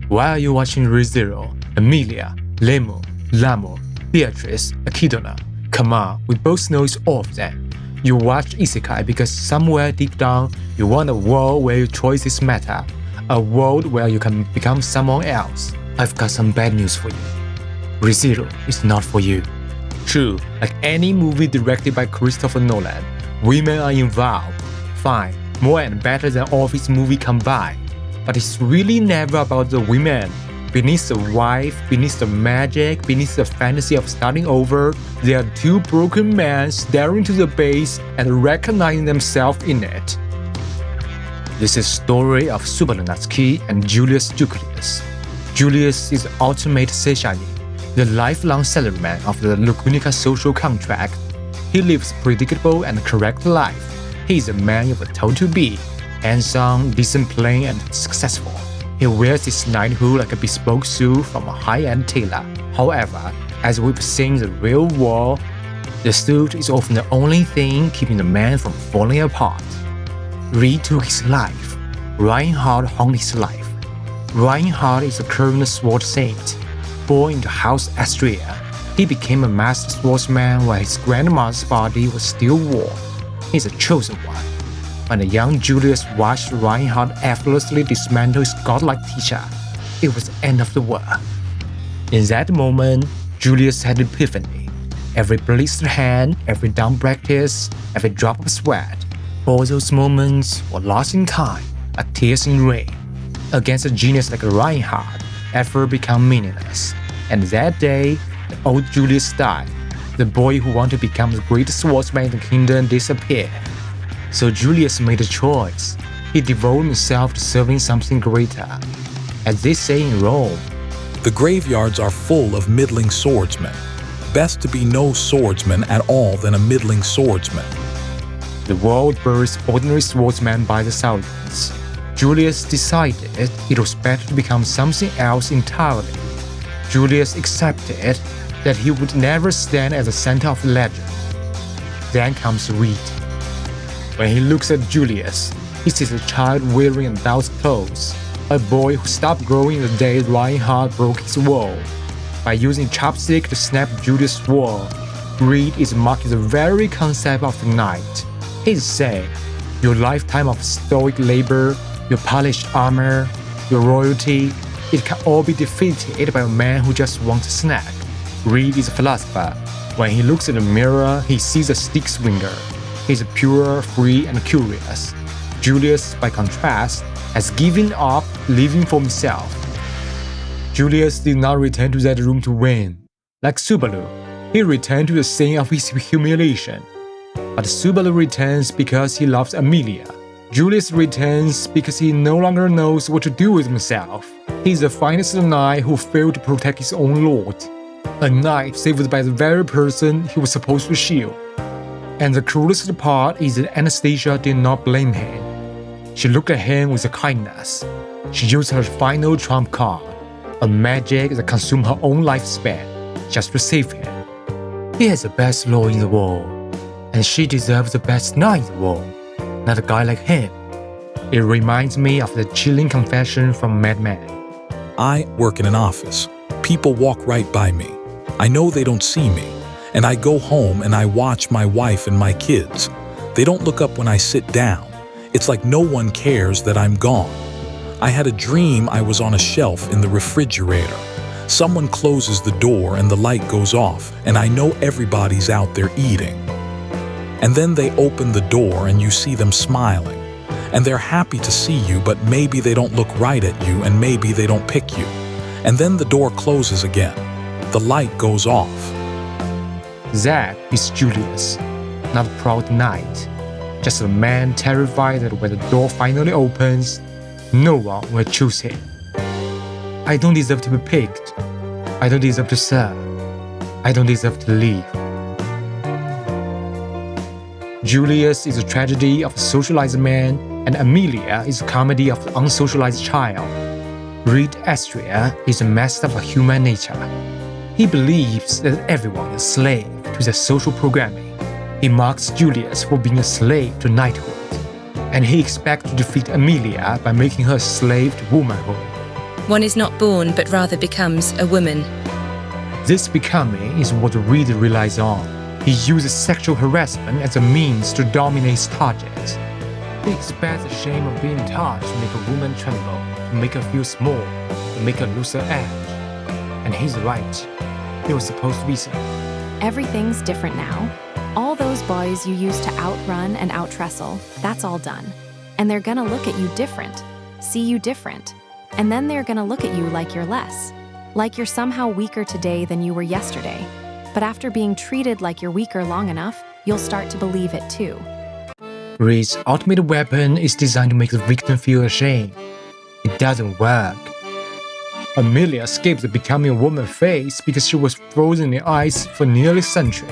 Why are you watching ReZero, Emilia, Lemo, Lamo, Beatrice, Akidona? Come on, we both know it's all of them. You watch Isekai because somewhere deep down, you want a world where your choices matter. A world where you can become someone else. I've got some bad news for you. ReZero is not for you. True, like any movie directed by Christopher Nolan, women are involved. Fine, more and better than all of his movies combined. But it's really never about the women. Beneath the wife, beneath the magic, beneath the fantasy of starting over, there are two broken men staring to the base and recognizing themselves in it. This is the story of Subaru Natsuki and Julius Juukulius. Julius is the ultimate seishani, the lifelong salaryman of the Lukunica social contract. He lives a predictable and correct life. He is a man you were told to be, handsome, disciplined, and successful. He wears his knighthood like a bespoke suit from a high-end tailor. However, as we've seen in the real world, the suit is often the only thing keeping the man from falling apart. Reid took his life. Reinhardt haunted his life. Reinhardt is a current sword saint. Born into House Astrea, he became a master swordsman while his grandmother's body was still warm. He's a chosen one. When the young Julius watched Reinhardt effortlessly dismantle his godlike teacher, it was the end of the world. In that moment, Julius had an epiphany. Every blistered hand, every down practice, every drop of sweat, all those moments were lost in time, like tears in rain. Against a genius like Reinhardt, effort became meaningless. And that day, the old Julius died. The boy who wanted to become the greatest swordsman in the kingdom disappeared. So Julius made a choice. He devoted himself to serving something greater. As they say in Rome, the graveyards are full of middling swordsmen. Best to be no swordsman at all than a middling swordsman. The world buries ordinary swordsmen by the thousands. Julius decided it was better to become something else entirely. Julius accepted that he would never stand at the center of the legend. Then comes Reid. When he looks at Julius, he sees a child wearing adult clothes, a boy who stopped growing the day Reinhardt broke his wall. By using chopstick to snap Julius' sword, Reid is mocking the very concept of the knight. He's saying, your lifetime of stoic labor, your polished armor, your royalty, it can all be defeated by a man who just wants a snack. Reid is a philosopher. When he looks in the mirror, he sees a stick swinger. He's pure, free, and curious. Julius, by contrast, has given up living for himself. Julius did not return to that room to win. Like Subaru, he returned to the scene of his humiliation. But Subaru returns because he loves Emilia. Julius returns because he no longer knows what to do with himself. He's the finest knight who failed to protect his own lord. A knight saved by the very person he was supposed to shield. And the cruelest part is that Anastasia did not blame him. She looked at him with kindness. She used her final trump card, a magic that consumed her own lifespan, just to save him. He has the best lord in the world, and she deserves the best knight in the world, not a guy like him. It reminds me of the chilling confession from Mad Men. I work in an office. People walk right by me. I know they don't see me. And I go home and I watch my wife and my kids. They don't look up when I sit down. It's like no one cares that I'm gone. I had a dream I was on a shelf in the refrigerator. Someone closes the door and the light goes off, and I know everybody's out there eating. And then they open the door and you see them smiling. And they're happy to see you, but maybe they don't look right at you and maybe they don't pick you. And then the door closes again. The light goes off. That is Julius, not a proud knight, just a man terrified that when the door finally opens, no one will choose him. I don't deserve to be picked. I don't deserve to serve. I don't deserve to live. Julius is a tragedy of a socialized man, and Emilia is a comedy of the unsocialized child. Reid Astrea is a master of human nature. He believes that everyone is a slave to their social programming. He mocks Julius for being a slave to knighthood, and he expects to defeat Emilia by making her a slave to womanhood. One is not born but rather becomes a woman. This becoming is what Reid relies on. He uses sexual harassment as a means to dominate his target. He expects the shame of being touched to make a woman tremble, to make her feel small, to make her lose her edge. And he's right. It was supposed to be so. Everything's different now. All those boys you used to outrun and out-wrestle, that's all done. And they're gonna look at you different, see you different. And then they're gonna look at you like you're less. Like you're somehow weaker today than you were yesterday. But after being treated like you're weaker long enough, you'll start to believe it too. Reid's ultimate weapon is designed to make the victim feel ashamed. It doesn't work. Emilia escaped becoming a woman phase because she was frozen in ice for nearly a century.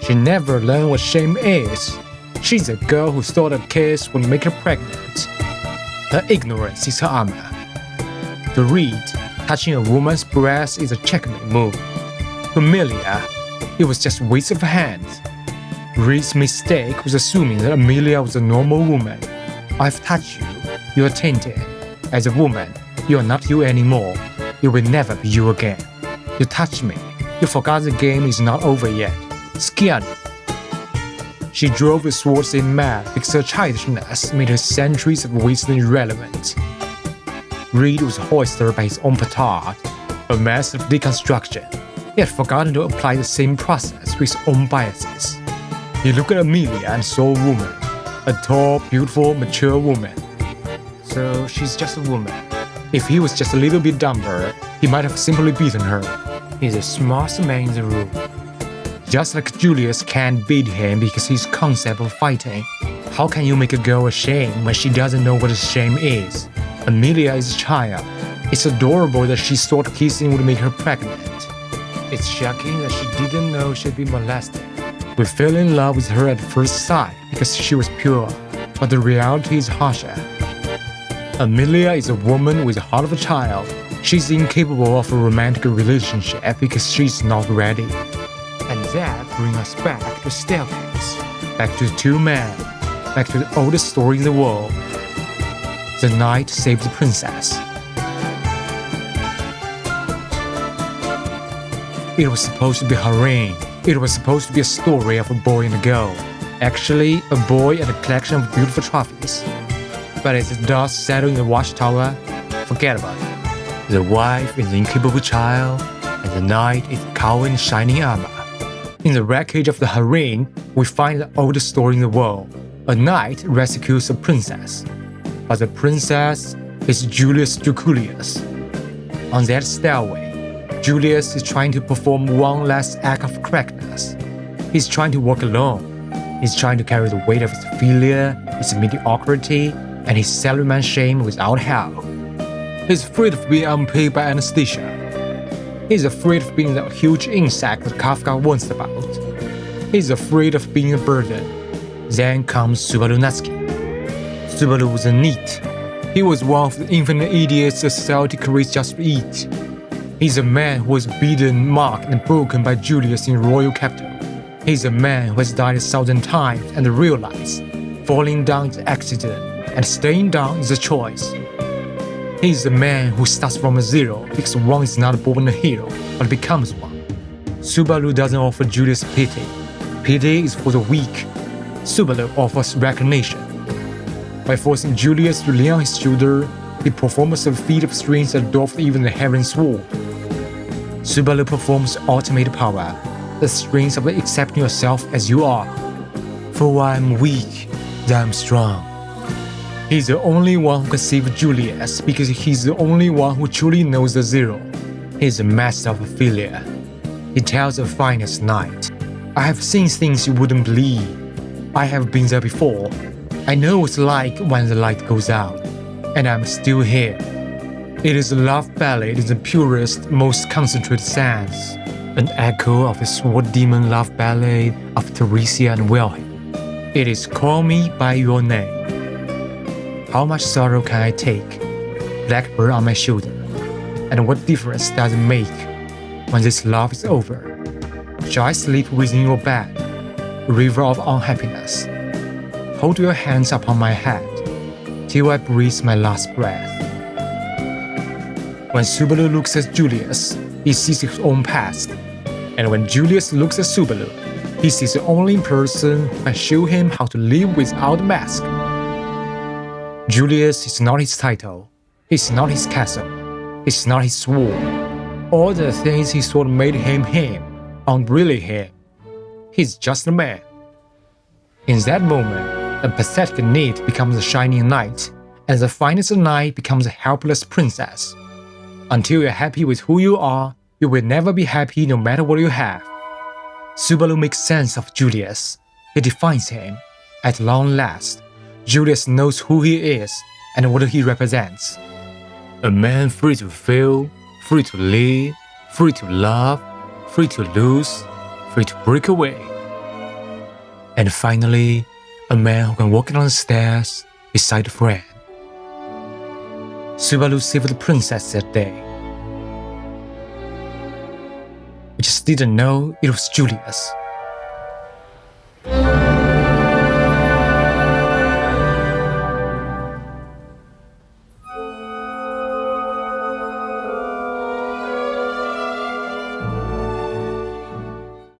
She never learned what shame is. She's a girl who thought a kiss would make her pregnant. Her ignorance is her armor. To Reid, touching a woman's breast is a checkmate move. To Emilia, it was just a waste of hands. Reid's mistake was assuming that Emilia was a normal woman. I've touched you. You are tainted. As a woman, you are not you anymore. You will never be you again. You touched me. You forgot the game is not over yet. Scared me. She drove the swords in mad because her childishness made her centuries of wisdom irrelevant. Reid was hoisted by his own petard, a massive deconstruction. He had forgotten to apply the same process to his own biases. He looked at Emilia and saw a woman, a tall, beautiful, mature woman. So she's just a woman. If he was just a little bit dumber, he might have simply beaten her. He's the smartest man in the room. Just like Julius can't beat him because his concept of fighting. How can you make a girl ashamed when she doesn't know what a shame is? Emilia is a child. It's adorable that she thought kissing would make her pregnant. It's shocking that she didn't know she'd been molested. We fell in love with her at first sight because she was pure, but the reality is harsher. Emilia is a woman with the heart of a child. She's incapable of a romantic relationship because she's not ready. And that brings us back to staircase, back to the two men, back to the oldest story in the world. The knight saved the princess. It was supposed to be her reign. It was supposed to be a story of a boy and a girl. Actually, a boy and a collection of beautiful trophies. But as the dust settled in the watchtower, forget about it. The wife is the incapable child, and the knight is the coward in shining armor. In the wreckage of the harem, we find the oldest story in the world. A knight rescues a princess. But the princess is Julius Juukulius. On that stairway, Julius is trying to perform one last act of correctness. He's trying to walk alone. He's trying to carry the weight of his failure, his mediocrity, and his salaryman shame without help. He's afraid of being unpaid by anesthesia. He's afraid of being the huge insect that Kafka warns about. He's afraid of being a burden. Then comes Subaru Natsuki. Subaru was a NEET. He was one of the infinite idiots society creates just to eat. He's a man who was beaten, marked, and broken by Julius in royal capital. He's a man who has died 1,000 times and realized falling down is an accident and staying down is a choice. He's a man who starts from a zero because one is not born a hero, but becomes one. Subaru doesn't offer Julius pity. Pity is for the weak. Subaru offers recognition. By forcing Julius to lay on his shoulder, he performs a feat of strength that dwarfs even the heaven sword. Subaru performs ultimate power, the strength of accepting yourself as you are. For while I'm weak, then I'm strong. He's the only one who can save Julius because he's the only one who truly knows the zero. He's a master of failure. He tells the finest knight, I have seen things you wouldn't believe. I have been there before. I know what it's like when the light goes out, and I'm still here. It is a love ballad in the purest, most concentrated sense, an echo of the sword demon love ballad of Theresia and Wilhelm. It is Call Me By Your Name. How much sorrow can I take? Blackbird on my shoulder. And what difference does it make when this love is over? Shall I sleep within your bed, river of unhappiness? Hold your hands upon my head till I breathe my last breath. When Subaru looks at Julius, he sees his own past. And when Julius looks at Subaru, he sees the only person who can show him how to live without a mask. Julius is not his title, he's not his castle, he's not his sword. All the things he thought made him aren't really him. He's just a man. In that moment, a pathetic NEET becomes a shining knight, and the finest knight becomes a helpless princess. Until you're happy with who you are, you will never be happy no matter what you have. Subaru makes sense of Julius. He defines him. At long last, Julius knows who he is and what he represents. A man free to feel, free to live, free to love, free to lose, free to break away. And finally, a man who can walk down the stairs beside a friend. Subaru saved the princess that day. We just didn't know it was Julius.